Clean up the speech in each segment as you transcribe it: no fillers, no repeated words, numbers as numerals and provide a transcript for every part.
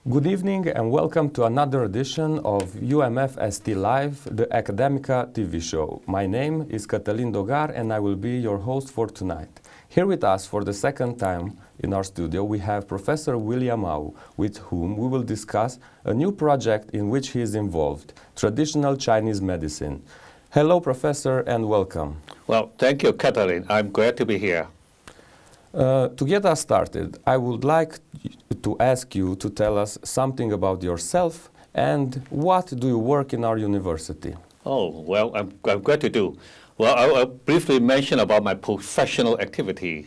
Good evening and welcome to another edition of UMFST Live, the Academica TV show. My name is Cătălin Dogar and I will be your host for tonight. Here with us for the second time in our studio we have Professor William Au, with whom we will discuss a new project in which he is involved, traditional Chinese medicine. Hello, Professor, and welcome. Well, thank you, Cătălin. I'm glad to be here. To get us started, I would like to ask you to tell us something about yourself and what do you work in our university? Oh, well, I'm glad to do. Well, I'll briefly mention about my professional activities.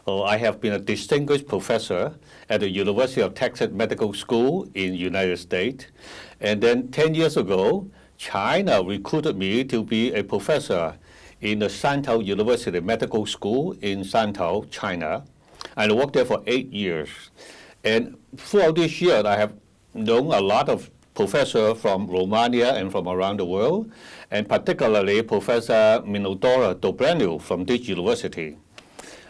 I have been a distinguished professor at the University of Texas Medical School in the United States. And then 10 years ago, China recruited me to be a professor in the Shantou University Medical School in Shantou, China. And I worked there for 8 years. And throughout this year, I have known a lot of professors from Romania and from around the world, and particularly Professor Minodora Dobreanu from this university.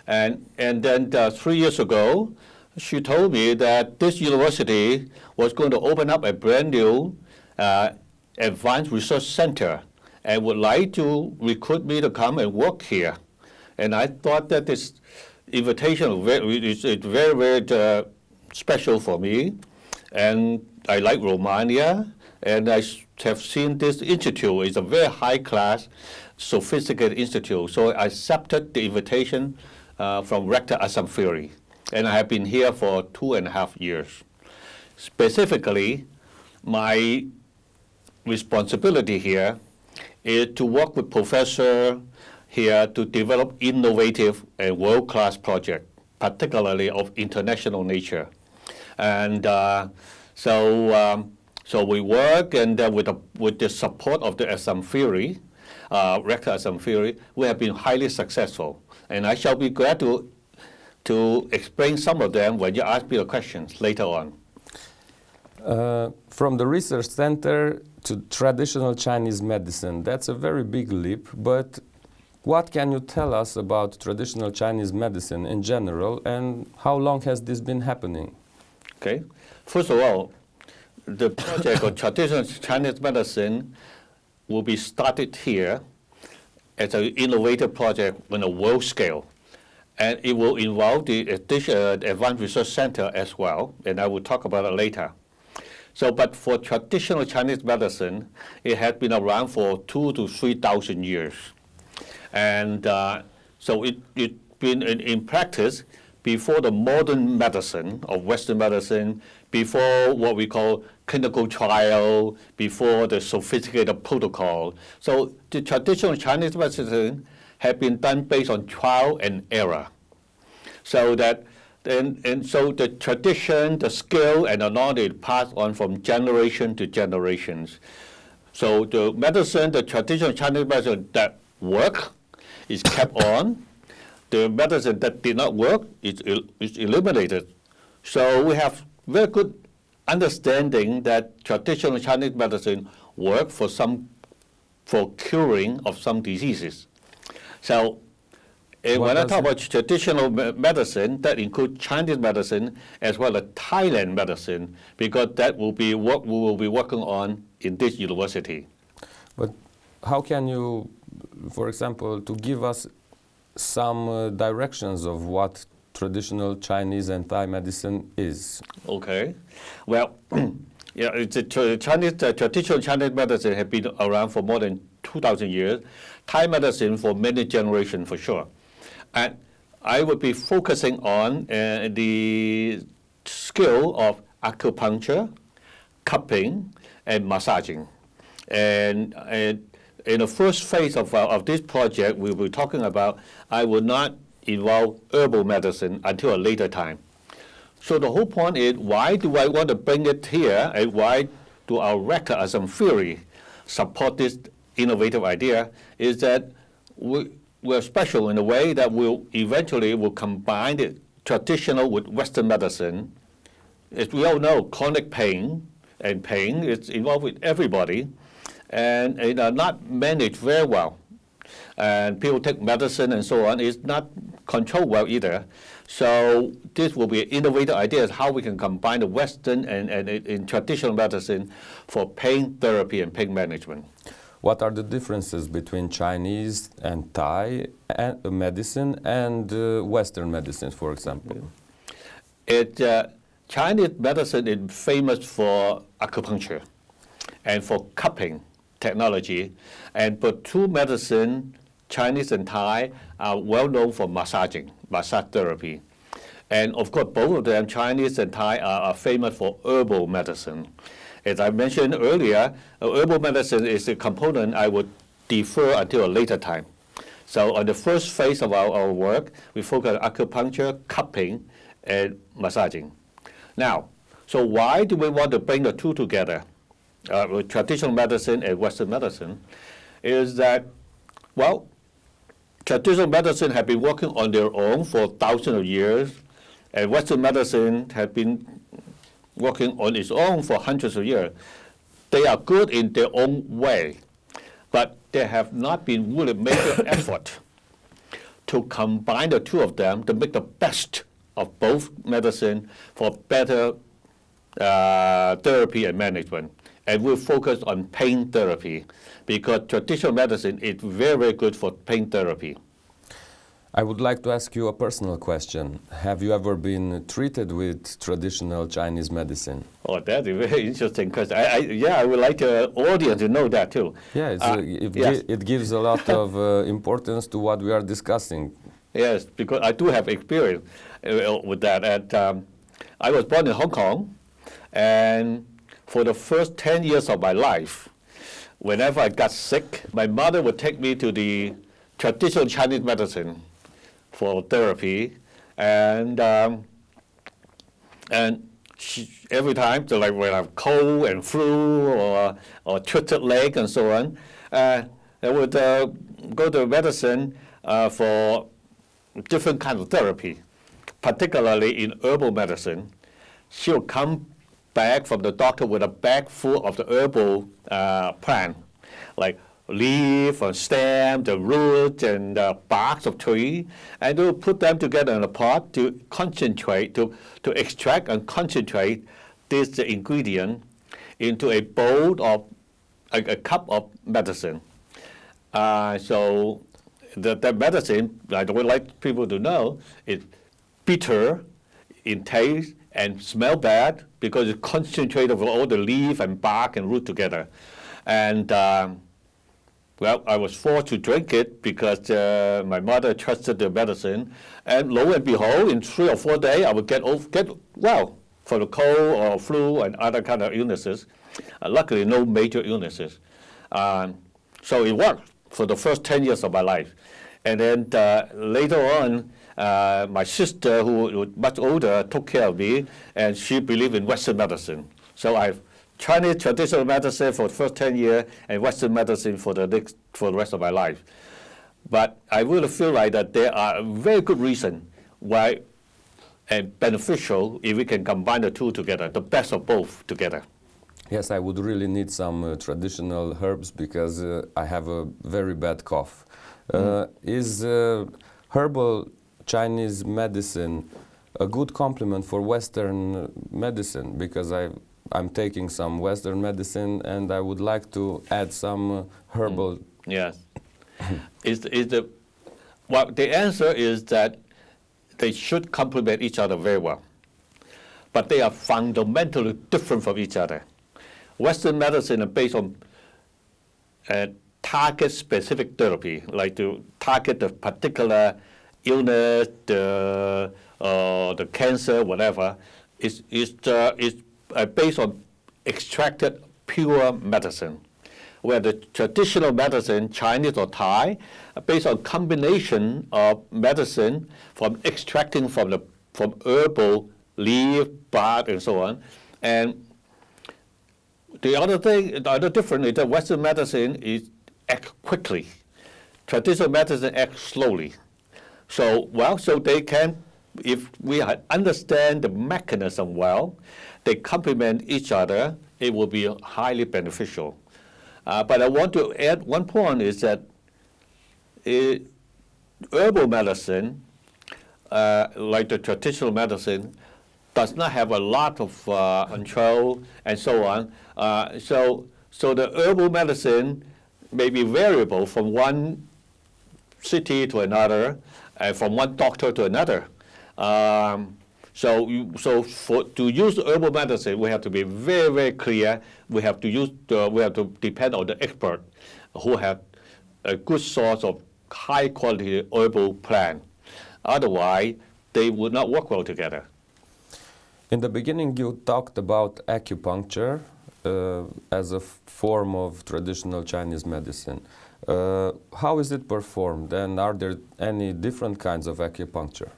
And then 3 years ago, she told me that this university was going to open up a brand new advanced research center and would like to recruit me to come and work here. And I thought that this invitation is very, very special for me. And I like Romania, and I have seen this institute is a very high-class, sophisticated institute. So I accepted the invitation from Rector Asamfiri, and I have been here for 2.5 years. Specifically, my responsibility here is to work with professors here to develop innovative and world-class projects, particularly of international nature. And so we work, and with the support of the Asamfiri, Rector Asamfiri, we have been highly successful. And I shall be glad to explain some of them when you ask me the questions later on. From the research center to traditional Chinese medicine, that's a very big leap, but what can you tell us about traditional Chinese medicine in general, and how long has this been happening? Okay. First of all, the project of traditional Chinese medicine will be started here as an innovative project on a world scale. And it will involve the Advanced Research Center as well, and I will talk about it later. So, but for traditional Chinese medicine, it has been around for 2,000 to 3,000 years. And so it's been in practice before the modern medicine of Western medicine, before what we call clinical trial, before the sophisticated protocol. So the traditional Chinese medicine have been done based on trial and error. So that so the tradition, the skill, and the knowledge passed on from generation to generations. So the medicine, the traditional Chinese medicine that work is kept on. The medicine that did not work is eliminated. So we have very good understanding that traditional Chinese medicine works for curing of some diseases. So when I talk about traditional medicine, that includes Chinese medicine as well as Thailand medicine, because that will be what we will be working on in this university. But how can you, for example, to give us some directions of what traditional Chinese and Thai medicine is? Okay. Well, yeah, traditional Chinese medicine has been around for more than 2,000 years. Thai medicine for many generations for sure. And I would be focusing on the skill of acupuncture, cupping, and massaging. And in the first phase of this project, we will be talking about, I will not involve herbal medicine until a later time. So the whole point is, why do I want to bring it here, and why do our Rector Asamfiri support this innovative idea, is that we're special in a way that we'll eventually combine the traditional with Western medicine. As we all know, chronic pain is involved with everybody, and it are not managed very well. And people take medicine and so on. It's not controlled well either. So this will be an innovative idea how we can combine the Western and in traditional medicine for pain therapy and pain management. What are the differences between Chinese and Thai medicine and Western medicine, for example? Chinese medicine is famous for acupuncture and for cupping technology, but two medicine, Chinese and Thai, are well known for massage therapy. And of course, both of them, Chinese and Thai, are famous for herbal medicine. As I mentioned earlier, herbal medicine is a component I would defer until a later time. So on the first phase of our work, we focus on acupuncture, cupping, and massaging. Now, so why do we want to bring the two together, with traditional medicine and Western medicine? Is that, well, traditional medicine have been working on their own for thousands of years, and Western medicine have been working on its own for hundreds of years. They are good in their own way, but there have not been really major effort to combine the two of them to make the best of both medicine for better therapy and management. And we'll focus on pain therapy because traditional medicine is very, very good for pain therapy. I would like to ask you a personal question. Have you ever been treated with traditional Chinese medicine? Oh, that's a very interesting question. I would like the audience to know that too. Yeah, it gives a lot of importance to what we are discussing. Yes, because I do have experience with that. And I was born in Hong Kong, and for the first 10 years of my life, whenever I got sick, my mother would take me to the traditional Chinese medicine for therapy, and she, every time, so like when I have cold and flu or twisted leg and so on, I would go to medicine for different kinds of therapy, particularly in herbal medicine. She would come back from the doctor with a bag full of the herbal plant, like leaf and stem, the root and barks of tree, and they will put them together in a pot to concentrate, to extract and concentrate this ingredient into a bowl of a cup of medicine. So the medicine, I would like people to know, is bitter in taste and smell bad because it's concentrated of all the leaf and bark and root together. And well, I was forced to drink it because my mother trusted the medicine, and lo and behold, in 3 or 4 days, I would get well for the cold or flu and other kind of illnesses. Luckily, no major illnesses. So it worked for the first 10 years of my life. And then later on, my sister, who was much older, took care of me, and she believed in Western medicine. So I've Chinese traditional medicine for the first 10 years and Western medicine for the rest of my life. But I really feel like that there are very good reasons why and beneficial if we can combine the two together, the best of both together. Yes, I would really need some traditional herbs because I have a very bad cough. Is herbal Chinese medicine a good complement for Western medicine? Because I'm taking some Western medicine and I would like to add some herbal. Yes. Well, the answer is that they should complement each other very well. But they are fundamentally different from each other. Western medicine is based on target-specific therapy, like to target the particular illness, the cancer, whatever. It's based on extracted pure medicine, where the traditional medicine, Chinese or Thai, are based on combination of medicine from extracting from herbal leaf, bark, and so on. And the other difference is that Western medicine acts quickly. Traditional medicine acts slowly. So they can, if we understand the mechanism well, they complement each other, it will be highly beneficial. But I want to add one point is that herbal medicine like the traditional medicine, does not have a lot of control and so on. So the herbal medicine may be variable from one city to another, and from one doctor to another. To use herbal medicine, we have to be very, very clear. We have to depend on the expert who have a good source of high quality herbal plant. Otherwise, they would not work well together. In the beginning, you talked about acupuncture as a form of traditional Chinese medicine. How is it performed, and are there any different kinds of acupuncture?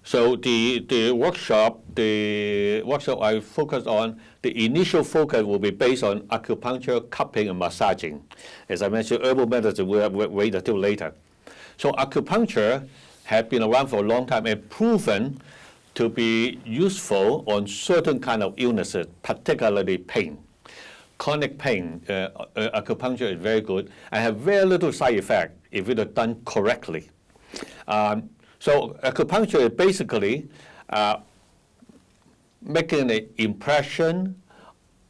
So the workshop I focus on, the initial focus will be based on acupuncture, cupping, and massaging. As I mentioned, herbal medicine we'll wait until later. So acupuncture has been around for a long time and proven to be useful on certain kind of illnesses, particularly pain. Chronic pain, acupuncture is very good and have very little side effect if it is done correctly. So acupuncture is basically making an impression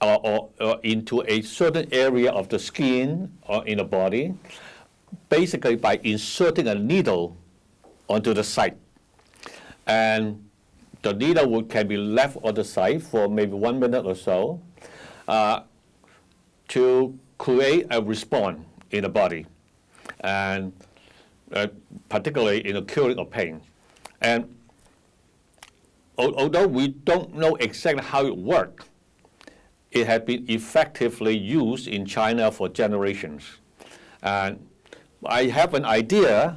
or into a certain area of the skin or in the body, basically by inserting a needle onto the site. And the needle can be left on the site for maybe 1 minute or so to create a response in the body, and particularly in the curing of pain. And although we don't know exactly how it works, it has been effectively used in China for generations. And I have an idea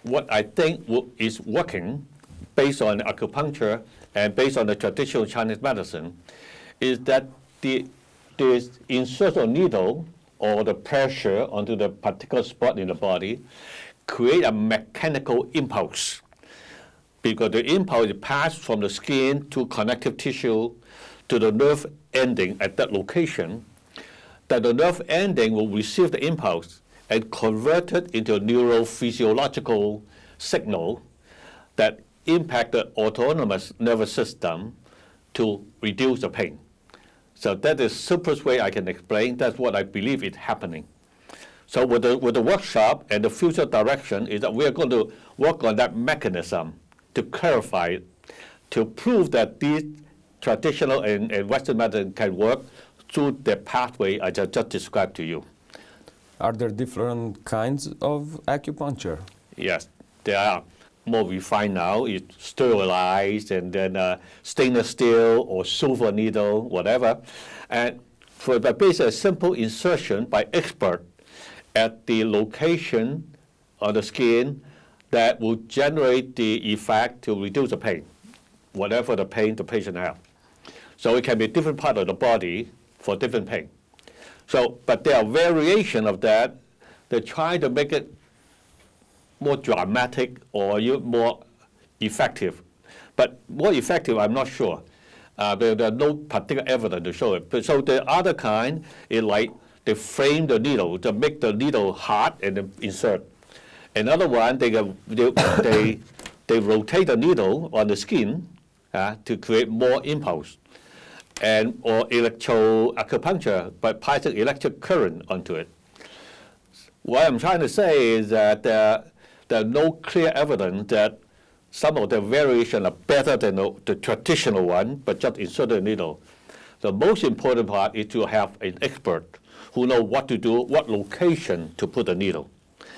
what I think is working based on acupuncture and based on the traditional Chinese medicine, is that the insert of needle or the pressure onto the particular spot in the body create a mechanical impulse, because the impulse is passed from the skin to connective tissue to the nerve ending at that location, that the nerve ending will receive the impulse and convert it into a neurophysiological signal that impact the autonomous nervous system to reduce the pain. So that is the simplest way I can explain. That's what I believe is happening. So with the workshop and the future direction is that we are going to work on that mechanism to clarify it, to prove that these traditional and Western medicine can work through the pathway I just described to you. Are there different kinds of acupuncture? Yes, there are. More refined now, it's sterilized and then stainless steel or silver needle, whatever. And for basically a simple insertion by expert at the location of the skin that will generate the effect to reduce the pain, whatever the pain the patient has. So it can be different part of the body for different pain. So, but there are variations of that. They try to make it more dramatic or more effective. But more effective, I'm not sure. There are no particular evidence to show it. But so the other kind is like they frame the needle to make the needle hard and then insert. Another one, they rotate the needle on the skin to create more impulse, or electroacupuncture by passing electric current onto it. What I'm trying to say is that there is no clear evidence that some of the variations are better than the traditional one, but just insert the needle. The most important part is to have an expert who knows what to do, what location to put the needle,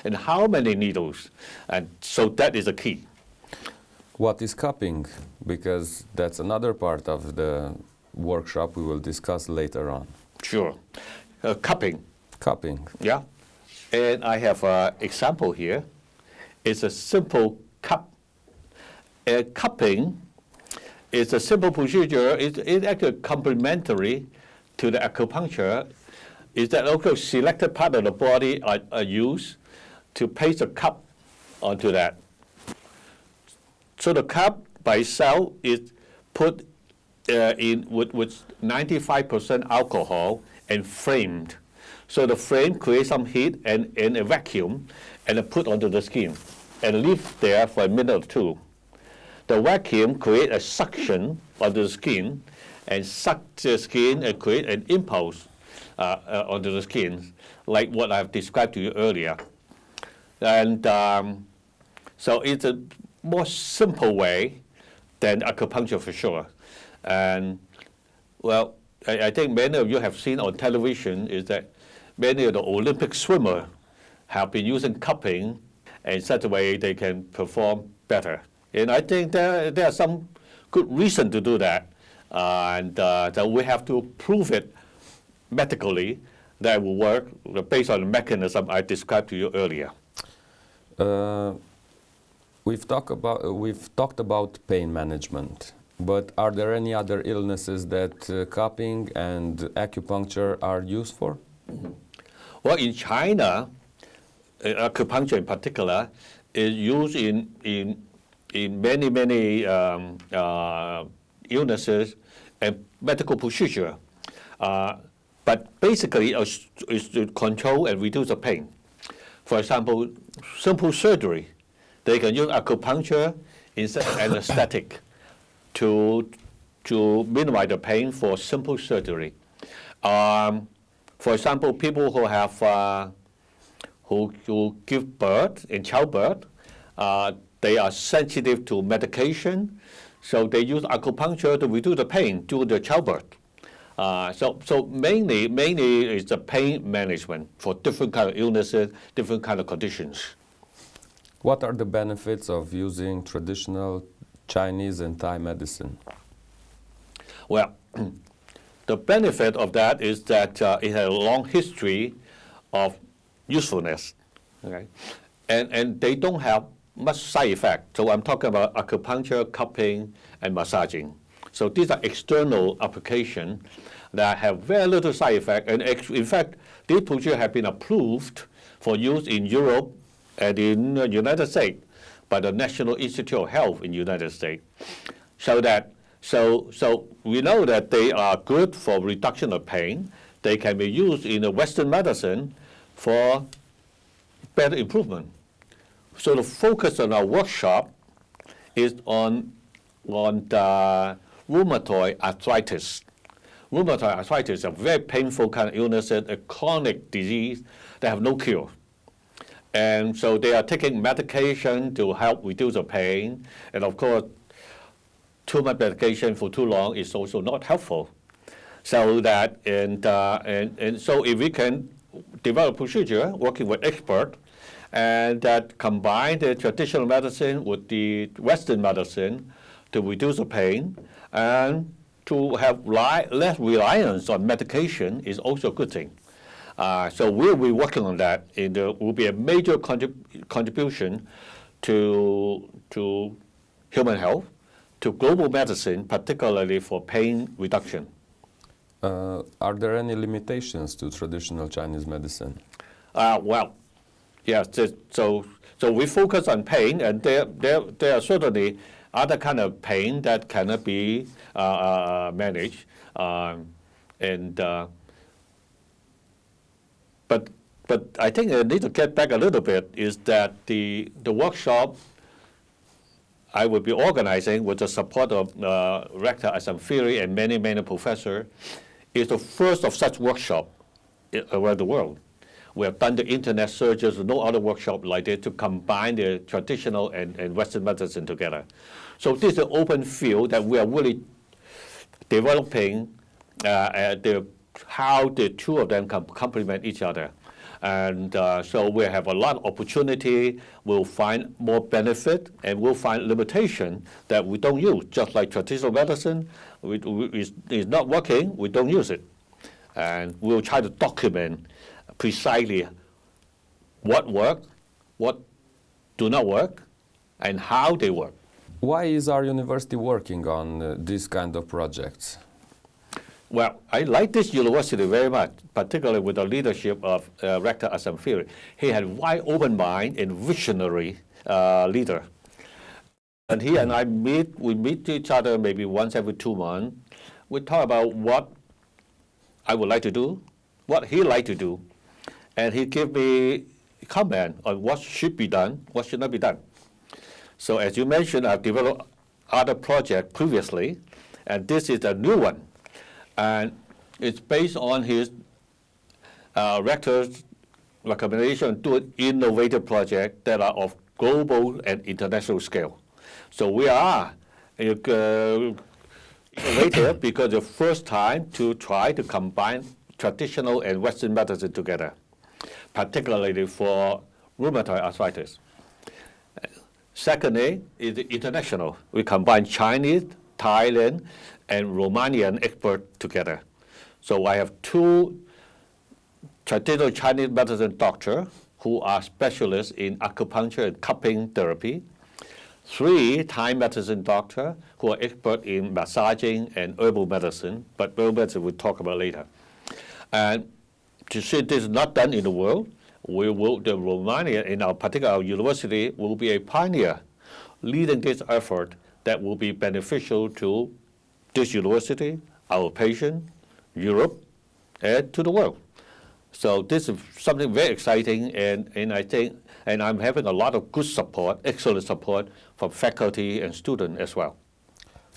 and how many needles. And so that is the key. What is cupping? Because that's another part of the workshop we will discuss later on. Sure. Cupping. Cupping. Yeah. And I have an example here. It's a simple cup. Cupping is a simple procedure. It's actually complementary to the acupuncture. Is that also selected part of the body are used to place a cup onto that. So the cup by itself is put in with 95% alcohol and framed. So the frame creates some heat and a vacuum and put onto the skin. and leave there for a minute or two. The vacuum creates a suction onto the skin and suck the skin and create an impulse onto the skin, like what I've described to you earlier. And so it's a more simple way than acupuncture for sure. And well, I think many of you have seen on television is that many of the Olympic swimmers have been using cupping in such a way they can perform better. And I think there are some good reason to do that. And that we have to prove it medically that it will work based on the mechanism I described to you earlier. We've talked about pain management, but are there any other illnesses that cupping and acupuncture are used for? Well, in China, acupuncture in particular is used in many illnesses and medical procedure. But basically, it's to control and reduce the pain. For example, simple surgery, they can use acupuncture instead of anesthetic to minimize the pain for simple surgery. For example, people who have who give birth in childbirth, they are sensitive to medication, so they use acupuncture to reduce the pain during the childbirth. So mainly is the pain management for different kind of illnesses, different kind of conditions. What are the benefits of using traditional Chinese and Thai medicine? Well, the benefit of that is that it has a long history of usefulness, okay? And they don't have much side effect. So I'm talking about acupuncture, cupping, and massaging. So these are external applications that have very little side effect. And in fact, these procedures have been approved for use in Europe and in the United States by the National Institute of Health in the United States. So we know that they are good for reduction of pain. They can be used in the Western medicine for better improvement. So the focus on our workshop is on the rheumatoid arthritis. Rheumatoid arthritis is a very painful kind of illness, a chronic disease that have no cure. And so they are taking medication to help reduce the pain. And of course, too much medication for too long is also not helpful. So that, and so if we can develop procedure working with experts, and that combine the traditional medicine with the Western medicine to reduce the pain and to have less reliance on medication is also a good thing. So we'll be working on that. It will be a major contribution to human health, to global medicine, particularly for pain reduction. Are there any limitations to traditional Chinese medicine? Well, yes. So we focus on pain, and there are certainly other kind of pain that cannot be managed, But I think I need to get back a little bit. Is that the workshop I will be organizing with the support of Rector Asamfiri and many professors is the first of such workshop around the world. We have done the internet searches, no other workshop like this to combine the traditional and Western medicine together. So this is an open field that we are really developing how the two of them can complement each other. And so we have a lot of opportunity, we'll find more benefit, and we'll find limitation that we don't use. Just like traditional medicine, is not working, we don't use it. And we'll try to document precisely what work, what do not work, and how they work. Why is our university working on these kind of projects? Well, I like this university very much, particularly with the leadership of Rector Asamfiri. He had wide open mind and visionary leader. And he and I we meet each other maybe once every 2 months. We talk about what I would like to do, what he like to do, and he give me comment on what should be done, what should not be done. So as you mentioned, I've developed other projects previously, and this is a new one. And it's based on his rector's recommendation to an innovative project that are of global and international scale. So we are innovative because the first time to try to combine traditional and Western medicine together, particularly for rheumatoid arthritis. Secondly, is international. We combine Chinese, Thailand, and Romanian experts together. So I have 2 traditional Chinese medicine doctors who are specialists in acupuncture and cupping therapy. 3 Thai medicine doctors who are expert in massaging and herbal medicine, but herbal medicine we'll talk about later. And to see this is not done in the world, the Romania, in our particular university, will be a pioneer leading this effort that will be beneficial to this university, our patient, Europe, and to the world. So this is something very exciting, and I think, and I'm having a lot of good support, excellent support from faculty and students as well.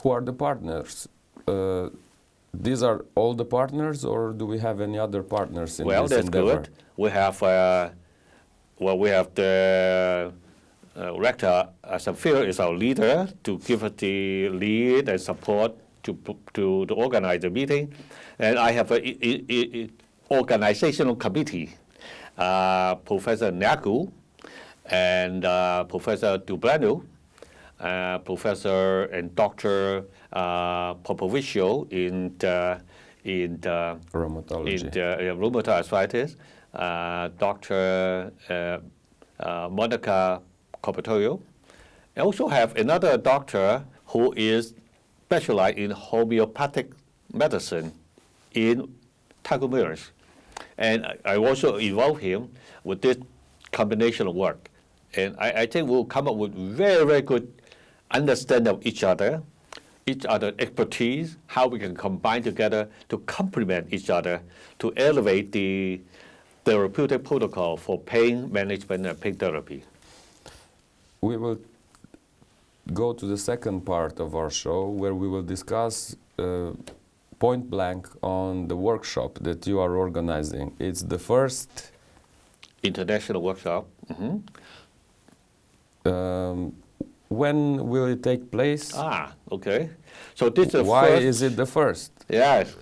Who are the partners? These are all the partners, or do we have any other partners in this endeavor? Well, that's good. We have, we have the rector as a field is our leader to give us the lead and support to organize the meeting, and I have an organizational committee, Professor Nagu and Professor Dubranu, Professor and Dr. Popovicio in Rheumatology. Rheumatoid arthritis, Dr. Monica Corpatorio. I also have another doctor who is specialized in homeopathic medicine in Târgu, Mureș. And I also involve him with this combination of work. And I think we'll come up with very, very good understanding of each other expertise, how we can combine together to complement each other to elevate the therapeutic protocol for pain management and pain therapy. We will go to the second part of our show where we will discuss point blank on the workshop that you are organizing. It's the first international workshop. Mm-hmm. When will it take place? Okay. So this is the Why first. is it the first? Yes.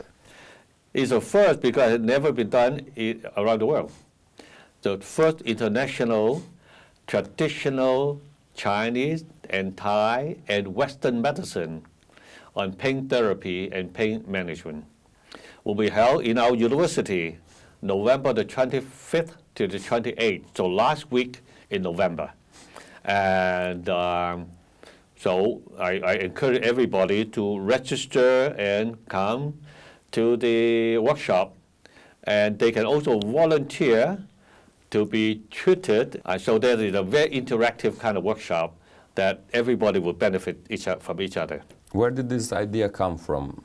It's the first because it's never been done around the world. The first international, traditional Chinese and Thai and Western medicine on pain therapy and pain management will be held in our university November the 25th to the 28th, so last week in November. And so I encourage everybody to register and come to the workshop. And they can also volunteer to be tutored. So that is a very interactive kind of workshop that everybody will benefit from each other. Where did this idea come from?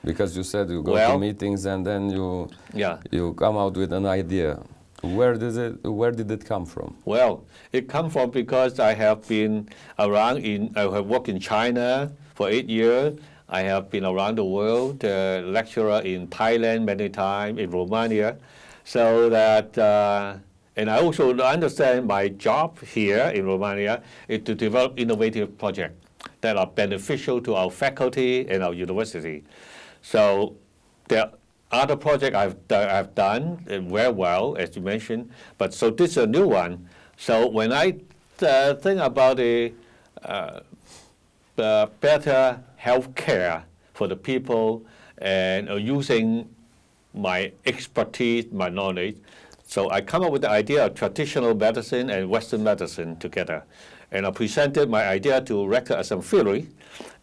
Because you said you go to meetings and then you come out with an idea. Where did it come from? Well, it comes from because I have been around I have worked in China for 8 years. I have been around the world, lecturer in Thailand many times, in Romania. So that, and I also understand my job here in Romania is to develop innovative projects that are beneficial to our faculty and our university. So there other projects I've done very well, as you mentioned, but so this is a new one. So when I think about the better health care for the people and using my expertise, my knowledge, so I come up with the idea of traditional medicine and Western medicine together. And I presented my idea to Rector Asamfili,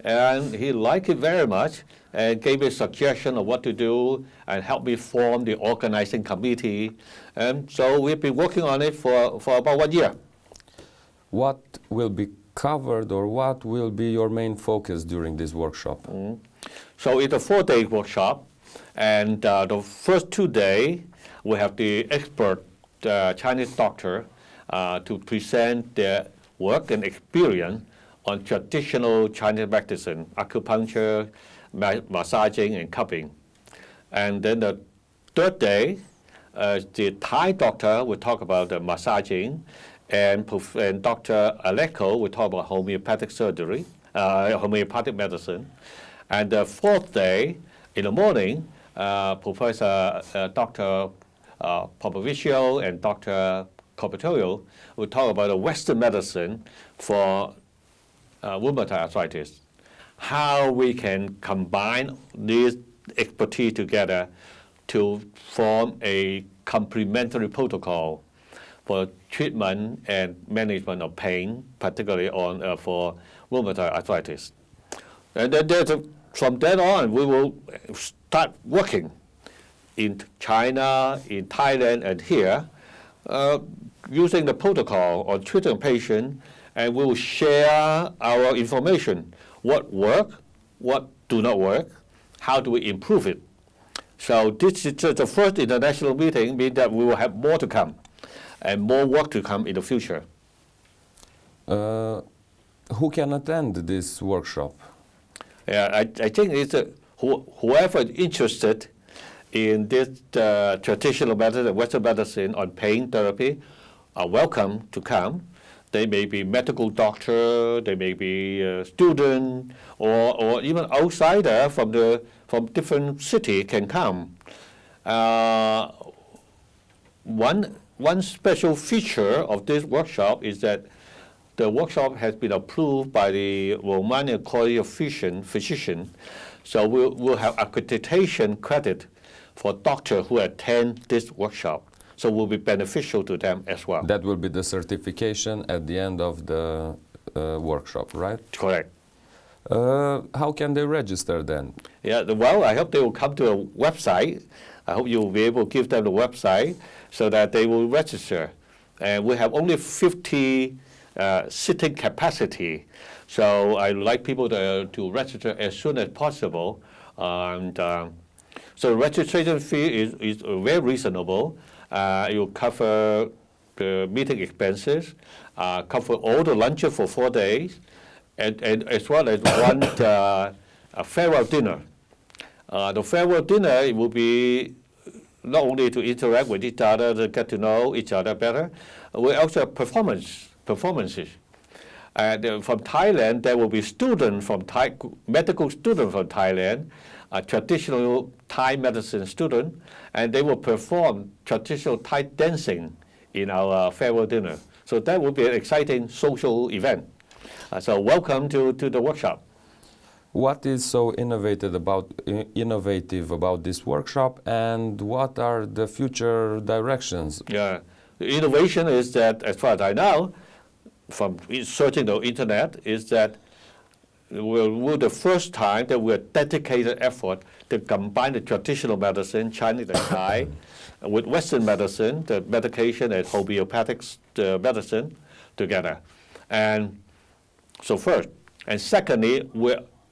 and he liked it very much and gave me a suggestion of what to do and helped me form the organizing committee. And so we've been working on it for about 1 year. What will be covered or what will be your main focus during this workshop? So it's a 4-day workshop, and the first 2 days we have the expert Chinese doctor to present work and experience on traditional Chinese medicine, acupuncture, massaging, and cupping. And then the third day, the Thai doctor will talk about the massaging, and Dr. Aleko will talk about homeopathic surgery, homeopathic medicine. And the fourth day, in the morning, Professor Dr. Popovicio and Dr. Corpatorio will talk about the Western medicine for rheumatoid arthritis, how we can combine these expertise together to form a complementary protocol for treatment and management of pain, particularly for rheumatoid arthritis. And then from then on, we will start working in China, in Thailand, and here, using the protocol on treating patient, and we will share our information, what work, what do not work, how do we improve it. So this is the first international meeting, means that we will have more to come and more work to come in the future. Who can attend this workshop? Yeah, I think it's whoever is interested in this traditional medicine, Western medicine on pain therapy are welcome to come. They may be medical doctor, they may be a student, or even outsider from different city can come. One special feature of this workshop is that the workshop has been approved by the Romanian College of Physicians, so we'll have accreditation credit for doctors who attend this workshop. So will be beneficial to them as well. That will be the certification at the end of the workshop, right? Correct. How can they register then? Yeah, well, I hope they will come to a website. I hope you will be able to give them the website so that they will register. And we have only 50 sitting capacity. So I'd like people to register as soon as possible. And so the registration fee is very reasonable. It will cover the meeting expenses, cover all the lunches for 4 days, and as well as one a farewell dinner. The farewell dinner, it will be not only to interact with each other, to get to know each other better, we also have performances. From Thailand, there will be medical students from Thailand, a traditional Thai medicine student, and they will perform traditional Thai dancing in our farewell dinner. So that will be an exciting social event. So welcome to the workshop. What is so innovative about this workshop, and what are the future directions? Yeah, the innovation is that, as far as I know, from searching the internet, is that we're the first time that we're dedicated effort to combine the traditional medicine, Chinese and Thai, with Western medicine, the medication and homeopathic medicine together. And so first, and secondly,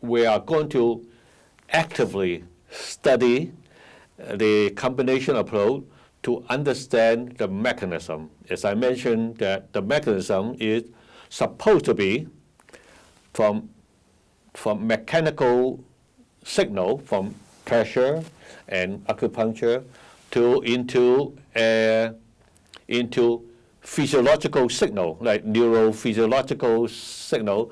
we are going to actively study the combination approach to understand the mechanism. As I mentioned, that the mechanism is supposed to be from mechanical signal, from pressure and acupuncture, into physiological signal, like neurophysiological signal,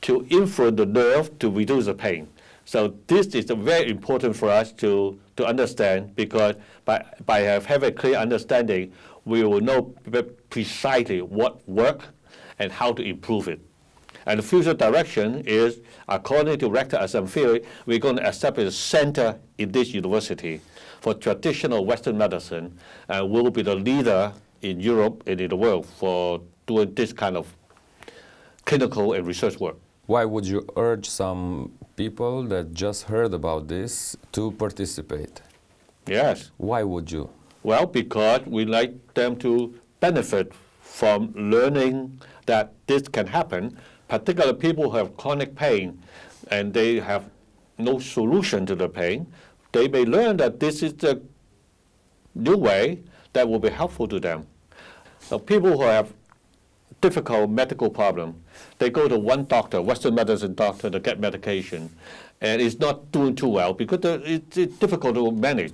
to influence the nerve to reduce the pain. So this is very important for us to understand, because by having a clear understanding, we will know precisely what works and how to improve it. And the future direction is, according to Rector Assam theory, we're going to establish a center in this university for traditional Western medicine, and we'll be the leader in Europe and in the world for doing this kind of clinical and research work. Why would you urge some people that just heard about this to participate? Yes. Why would you? Well, because we like them to benefit from learning that this can happen, particularly people who have chronic pain and they have no solution to the pain. They may learn that this is the new way that will be helpful to them. So people who have difficult medical problem. They go to one doctor, Western medicine doctor, to get medication, and it's not doing too well because it's difficult to manage.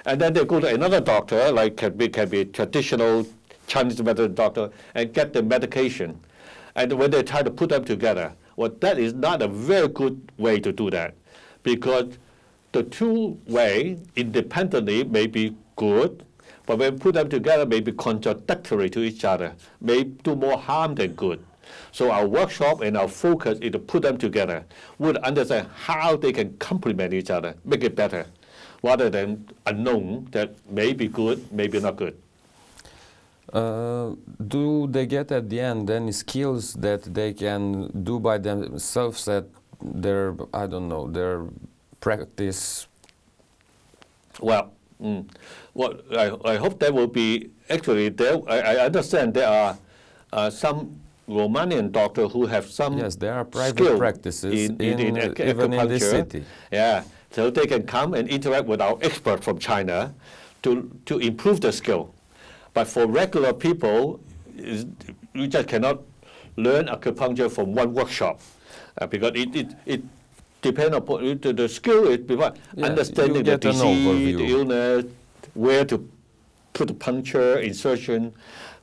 And then they go to another doctor, like can be traditional Chinese medicine doctor, and get the medication. And when they try to put them together, well, that is not a very good way to do that, because the two way independently may be good, but when put them together may be contradictory to each other, may do more harm than good. So our workshop and our focus is to put them together, would understand how they can complement each other, make it better, rather than unknown that may be good, maybe not good. Do they get at the end any skills that they can do by themselves at their, I don't know, their practice? Well, I hope there will be, actually, I understand there are some Romanian doctors who have some yes, there are private practices even in this city. Yeah, so they can come and interact with our expert from China to improve the skill. But for regular people, you just cannot learn acupuncture from one workshop because it depends upon the skill. It understanding the disease, the illness, where to put the puncture, insertion.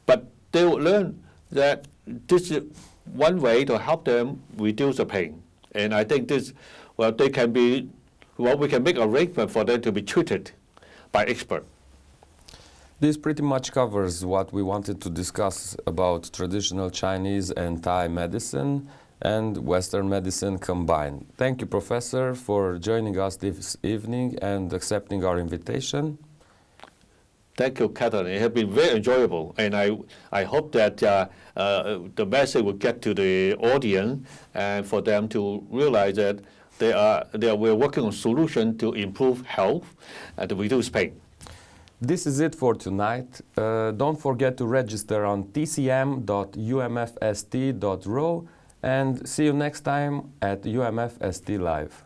But they will learn that this is one way to help them reduce the pain. And I think this, well, they can be, well, we can make arrangement for them to be treated by expert. This pretty much covers what we wanted to discuss about traditional Chinese and Thai medicine and Western medicine combined. Thank you, Professor, for joining us this evening and accepting our invitation. Thank you, Cătălin. It has been very enjoyable, and I hope that the message will get to the audience and for them to realize that we're working on solutions to improve health and to reduce pain. This is it for tonight. Don't forget to register on tcm.umfst.ro and see you next time at UMFST Live.